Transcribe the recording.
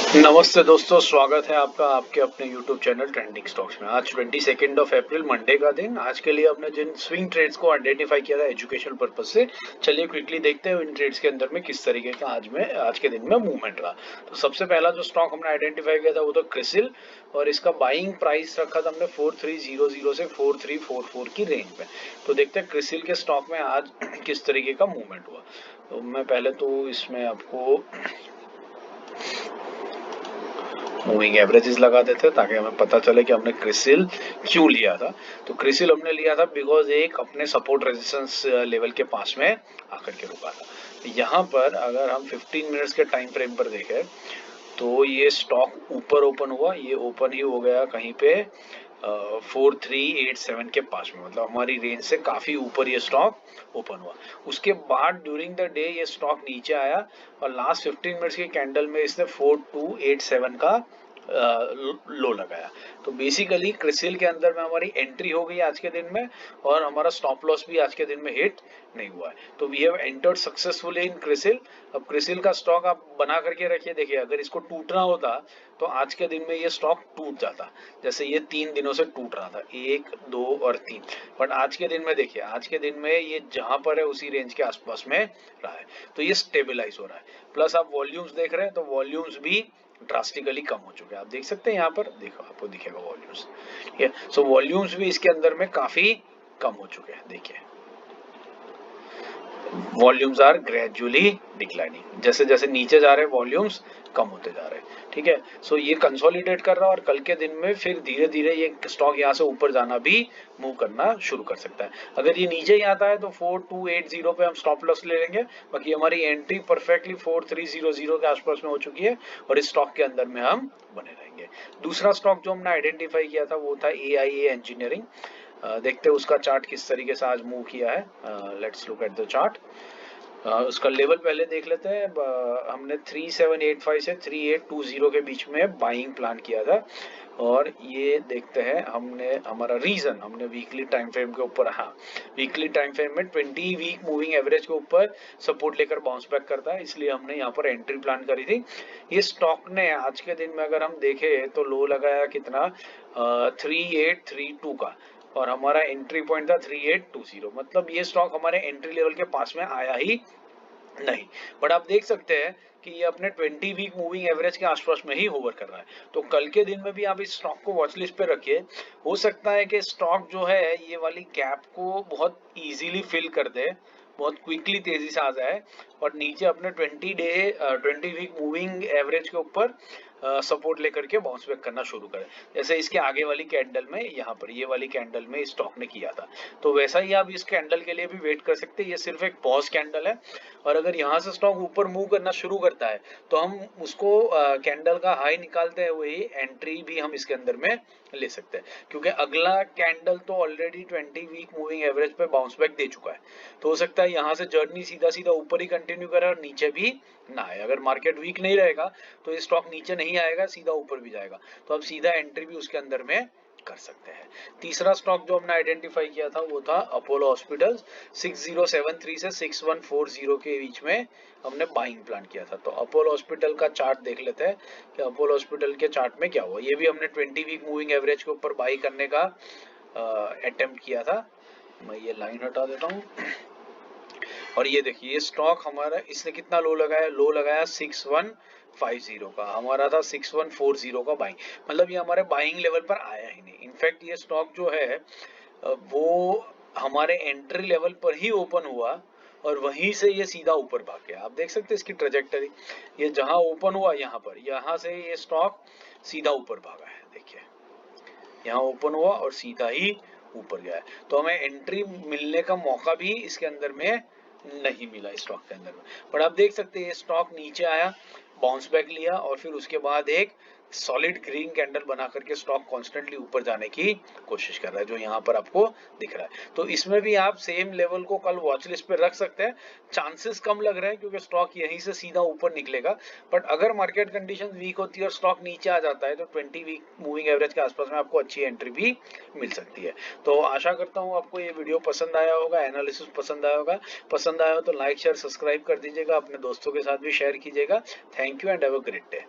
नमस्ते दोस्तों, स्वागत है आपका आपके अपने YouTube चैनल ट्रेंडिंग स्टॉक्स में। आज 22 अप्रैल मंडे का दिन। आज के लिए हमने जिन स्विंग ट्रेड्स को आइडेंटिफाई किया था एजुकेशन पर्पज से, चलिए क्विकली देखते हैं इन ट्रेड्स के अंदर में किस तरीके का आज के दिन में मूवमेंट रहा। तो सबसे पहला जो स्टॉक हमने आइडेंटिफाई किया था वो तो क्रिसिल, और इसका बाइंग प्राइस रखा था हमने 4300 से 4344 की रेंज में। तो देखते हैं क्रिसिल के स्टॉक में आज किस तरीके का मूवमेंट हुआ। तो मैं पहले तो इसमें आपको मूविंग एवरेजेस लगा देते हैं ताकि हमें पता चले कि हमने क्रिसिल क्यों लिया था। तो क्रिसिल हमने लिया था बिकॉज एक अपने सपोर्ट रेजिस्टेंस लेवल के पास में आकर के रुका था। यहाँ पर अगर हम 15 मिनट्स के टाइम फ्रेम पर देखें तो ये स्टॉक ऊपर ओपन हुआ, ये ओपन ही हो गया कहीं पे 4387 के पास में, मतलब हमारी रेंज से काफी ऊपर ये स्टॉक ओपन हुआ। उसके बाद ड्यूरिंग द डे ये स्टॉक नीचे आया और लास्ट 15 मिनट्स की कैंडल में इसने 4287 का लो लगाया। तो बेसिकली क्रिसिल के अंदर में हमारी एंट्री हो गई आज के दिन में, और हमारा स्टॉप लॉस भी आज के दिन में हिट नहीं हुआ है। तो we have entered successfully in CRISIL. अब क्रिसिल का स्टॉक आप बना करके रखिए। देखिए, अगर इसको टूटना होता तो आज के दिन में ये स्टॉक टूट जाता, जैसे ये 3 दिनों से टूट रहा था, 1 2 और 3। बट आज के दिन में देखिए, आज के दिन में ये जहां पर है उसी रेंज के आसपास में रहा है। तो ये स्टेबलाइज हो रहा है। प्लस आप वॉल्यूम्स देख रहे हैं तो वॉल्यूम्स भी ड्रास्टिकली कम हो चुके हैं। आप देख सकते हैं यहाँ पर, देखो आपको दिखेगा वॉल्यूम्स। ठीक है, सो वॉल्यूम्स भी इसके अंदर में काफी कम हो चुके हैं। देखिए, वॉल्यूम्स आर ग्रेजुअली डिक्लाइनिंग, जैसे जैसे नीचे जा रहे हैं वॉल्यूम्स कम होते जा रहे हैं। ठीक है, सो ये कंसोलिडेट कर रहा है और कल के दिन में फिर धीरे धीरे ये स्टॉक यहाँ से ऊपर जाना भी मूव करना शुरू कर सकता है। अगर ये नीचे ही आता है तो 4280 पे हम स्टॉप लॉस ले लेंगे। बाकी हमारी एंट्री परफेक्टली 4300 के आसपास में हो चुकी है और इस स्टॉक के अंदर में हम बने रहेंगे। दूसरा स्टॉक जो हमने आइडेंटिफाई किया था वो था AIA इंजीनियरिंग। देखते हैं उसका चार्ट किस तरीके से आज मूव किया है। Let's look at the chart. उसका लेवल पहले देख लेते हैं। हमने 3785 से 3820 के बीच में बाइंग प्लान किया था, और ये देखते हैं हमने हमारा रीजन हमने वीकली टाइम फ्रेम के ऊपर, हाँ, वीकली टाइम फ्रेम में 20 वीक मूविंग एवरेज के ऊपर सपोर्ट लेकर बाउंस बैक करता है, इसलिए हमने यहाँ पर एंट्री प्लान करी थी। ये स्टॉक ने आज के दिन में अगर हम देखें तो लो लगाया कितना, 3832 का, और हमारा एंट्री पॉइंट था 3820। मतलब ये स्टॉक हमारे एंट्री लेवल के पास में आया ही नहीं। बट आप देख सकते हैं कि ये अपने 20 वीक मूविंग एवरेज के आसपास में ही होवर कर रहा है। तो कल के दिन में भी आप इस स्टॉक को वॉच लिस्ट पे रखिए। हो सकता है कि स्टॉक जो है ये वाली गैप को बहुत इजीली फिल कर दे, बहुत क्विकली तेजी से आ जाए और नीचे अपने 20 वीक मूविंग एवरेज के ऊपर सपोर्ट लेकर के बाउंस बैक करना शुरू करे, जैसे इसके आगे वाली कैंडल में, यहाँ पर ये वाली कैंडल में स्टॉक ने किया था। तो वैसा ही आप इस कैंडल के लिए भी वेट कर सकते हैं। ये सिर्फ एक पॉज कैंडल है, और अगर यहाँ से स्टॉक ऊपर मूव करना शुरू करता है तो हम उसको कैंडल का हाई निकालते हुए ही एंट्री भी हम इसके अंदर में ले सकते हैं, क्योंकि अगला कैंडल तो ऑलरेडी 20 वीक मूविंग एवरेज पे बाउंस बैक दे चुका है। तो हो सकता है यहाँ से जर्नी सीधा सीधा ऊपर ही कंटिन्यू करे और नीचे भी ना आए। अगर मार्केट वीक नहीं रहेगा तो ये स्टॉक नीचे नहीं आएगा, सीधा ऊपर भी जाएगा, तो अब सीधा एंट्री भी उसके अंदर में कर सकते हैं। तीसरा स्टॉक जो हमने आइडेंटिफाई किया था वो था अपोलो हॉस्पिटल्स। 6073 से 6140 के बीच में हमने बाइंग प्लान किया था। तो अपोलो हॉस्पिटल का चार्ट देख लेते हैं कि अपोलो हॉस्पिटल के चार्ट में क्या हुआ। ये भी हमने 20 वीक मूविंग एवरेज के ऊपर बाई करने का अटेम्प्ट किया था। मैं ये लाइन हटा देता हूँ, और ये देखिए ये स्टॉक हमारा, इसने कितना लो लगाया, लो लगाया 6150 का, हमारा था 6140 का बाइंग। मतलब ये हमारे बाइंग लेवल पर आया ही नहीं। इनफैक्ट ये स्टॉक जो है वो हमारे एंट्री लेवल पर ही ओपन हुआ और वहीं से ये सीधा ऊपर भाग गया। आप देख सकते हैं इसकी ट्रेजेक्टरी, ये जहां ओपन हुआ यहाँ पर, यहाँ से ये स्टॉक सीधा ऊपर भागा है। देखिए, यहाँ ओपन हुआ और सीधा ही ऊपर गया है। तो हमें एंट्री मिलने का मौका भी इसके अंदर में नहीं मिला स्टॉक के अंदर में। पर आप देख सकते हैं स्टॉक नीचे आया, बाउंस बैक लिया, और फिर उसके बाद एक सॉलिड ग्रीन कैंडल बना करके स्टॉक कॉन्स्टेंटली ऊपर जाने की कोशिश कर रहा है, जो यहाँ पर आपको दिख रहा है। तो इसमें भी आप सेम लेवल को कल वॉच लिस्ट पे रख सकते हैं। चांसेस कम लग रहे हैं क्योंकि स्टॉक यहीं से सीधा ऊपर निकलेगा। बट अगर मार्केट कंडीशन वीक होती है और स्टॉक नीचे आ जाता है तो 20 वीक मूविंग एवरेज के आसपास में आपको अच्छी एंट्री भी मिल सकती है। तो आशा करता हूँ आपको ये वीडियो पसंद आया होगा, एनालिसिस पसंद आया होगा। पसंद आया हो तो लाइक शेयर सब्सक्राइब कर दीजिएगा, अपने दोस्तों के साथ भी शेयर कीजिएगा। Thank you and have a great day.